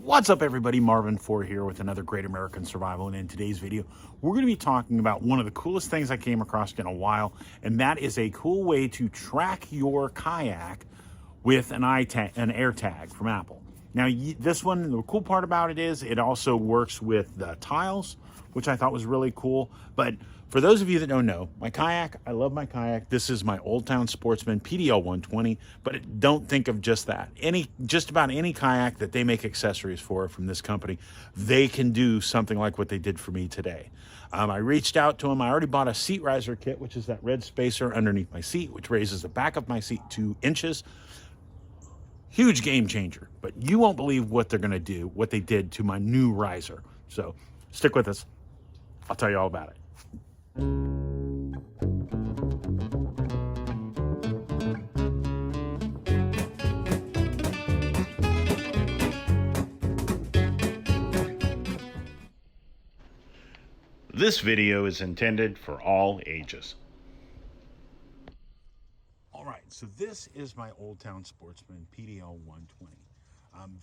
What's up, everybody? Marvin 4 here with another Great American Survival, and in today's video we're going to be talking about one of the coolest things I came across in a while, and that is a cool way to track your kayak with an AirTag from Apple. Now this one, the cool part about it is it also works with the tiles, which I thought was really cool. But for those of you that don't know, my kayak, I love my kayak. This is my Old Town Sportsman PDL 120, but don't think of just that. Just about any kayak that they make accessories for from this company, they can do something like what they did for me today. I reached out to them. I already bought a seat riser kit, which is that red spacer underneath my seat, which raises the back of my seat 2 inches. Huge game changer, but you won't believe what they're gonna do, what they did to my new riser. So stick with us. I'll tell you all about it. This video is intended for all ages. All right, so this is my Old Town Sportsman PDL 120.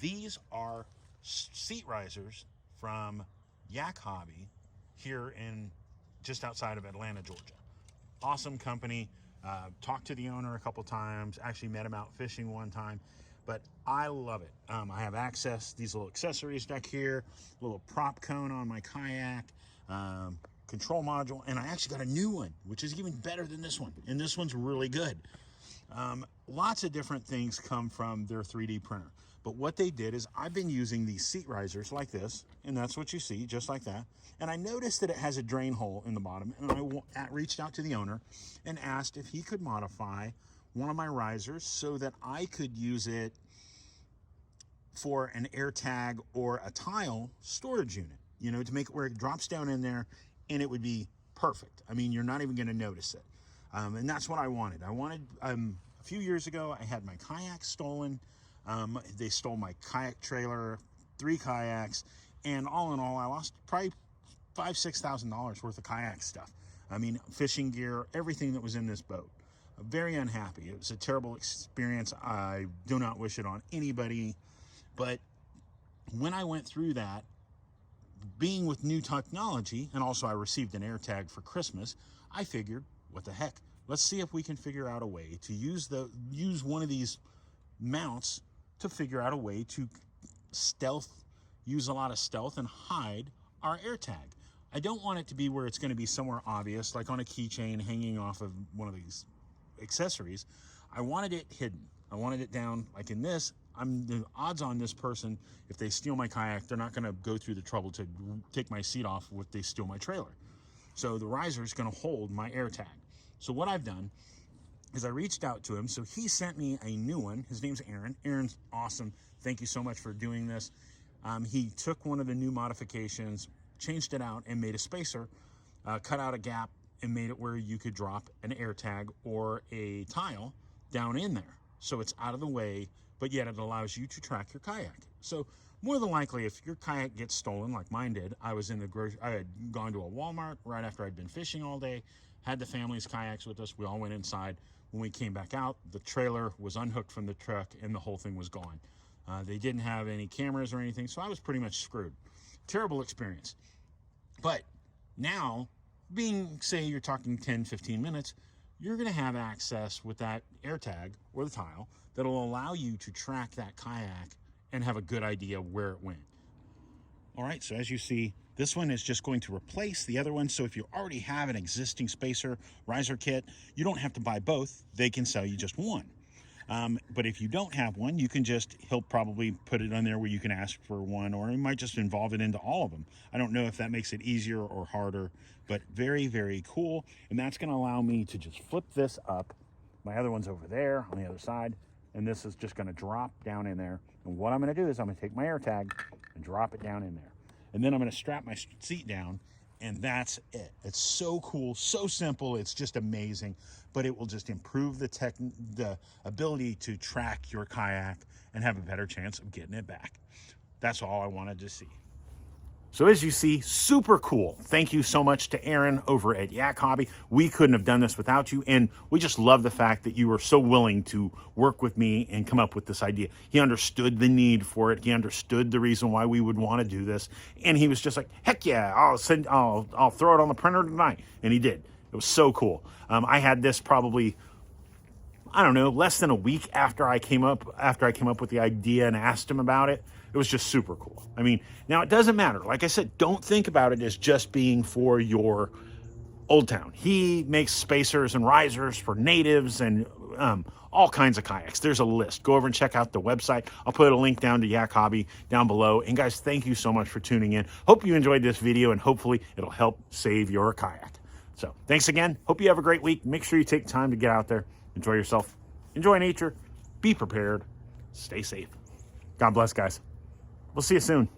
These are seat risers from Yak Hobby here in just outside of Atlanta, Georgia. Awesome company. Talked to the owner a couple times, actually met him out fishing one time, but I love it. I have access, these little accessories back here, little prop cone on my kayak, control module, and I actually got a new one, which is even better than this one, and this one's really good. Lots of different things come from their 3D printer, but what they did is I've been using these seat risers like this, and that's what you see, just like that. And I noticed that it has a drain hole in the bottom, and I reached out to the owner and asked if he could modify one of my risers so that I could use it for an AirTag or a tile storage unit, you know, to make it where it drops down in there and it would be perfect. I mean, you're not even going to notice it. And that's what I wanted. A few years ago, I had my kayak stolen. They stole my kayak trailer, 3 kayaks, and all in all, I lost probably $5,000–6,000 worth of kayak stuff. I mean, fishing gear, everything that was in this boat. I'm very unhappy. It was a terrible experience. I do not wish it on anybody. But when I went through that, being with new technology, and also I received an AirTag for Christmas, I figured, what the heck? Let's see if we can figure out a way to use one of these mounts to figure out a way to use a lot of stealth and hide our AirTag. I don't want it to be where it's going to be somewhere obvious, like on a keychain hanging off of one of these accessories. I wanted it hidden. I wanted it down like in this. The odds on this person, if they steal my kayak, they're not going to go through the trouble to take my seat off if they steal my trailer. So the riser is going to hold my AirTag. So what I've done is I reached out to him. So he sent me a new one. His name's Aaron. Aaron's awesome. Thank you so much for doing this. He took one of the new modifications, changed it out, and made a spacer, cut out a gap, and made it where you could drop an AirTag or a tile down in there. So it's out of the way, but yet it allows you to track your kayak. So more than likely, if your kayak gets stolen like mine did, I had gone to a Walmart right after I'd been fishing all day, had the family's kayaks with us. We all went inside. When we came back out, the trailer was unhooked from the truck and the whole thing was gone. They didn't have any cameras or anything, so I was pretty much screwed. Terrible experience. But now, say you're talking 10–15 minutes, you're going to have access with that AirTag or the tile that'll allow you to track that kayak and have a good idea where it went. All right, so as you see, this one is just going to replace the other one. So if you already have an existing spacer riser kit, you don't have to buy both. They can sell you just one. But if you don't have one, he'll probably put it on there where you can ask for one, or he might just involve it into all of them. I don't know if that makes it easier or harder, but very, very cool. And that's going to allow me to just flip this up. My other one's over there on the other side, and this is just going to drop down in there. And what I'm going to do is I'm going to take my AirTag and drop it down in there. And then I'm going to strap my seat down, and that's it. It's so cool, so simple. It's just amazing, but it will just improve the ability to track your kayak and have a better chance of getting it back. That's all I wanted to see. So as you see, super cool. Thank you so much to Aaron over at Yak Hobby. We couldn't have done this without you, and we just love the fact that you were so willing to work with me and come up with this idea. He understood the need for it. He understood the reason why we would want to do this, and he was just like, heck yeah, I'll throw it on the printer tonight, and he did. It was so cool. I had this probably, I don't know, less than a week after I came up with the idea and asked him about it. It was just super cool. I mean, now it doesn't matter. Like I said, don't think about it as just being for your Old Town. He makes spacers and risers for natives and all kinds of kayaks. There's a list. Go over and check out the website. I'll put a link down to Yak Hobby down below. And guys, thank you so much for tuning in. Hope you enjoyed this video, and hopefully it'll help save your kayak. So thanks again. Hope you have a great week. Make sure you take time to get out there, enjoy yourself, enjoy nature, be prepared, stay safe. God bless, guys. We'll see you soon.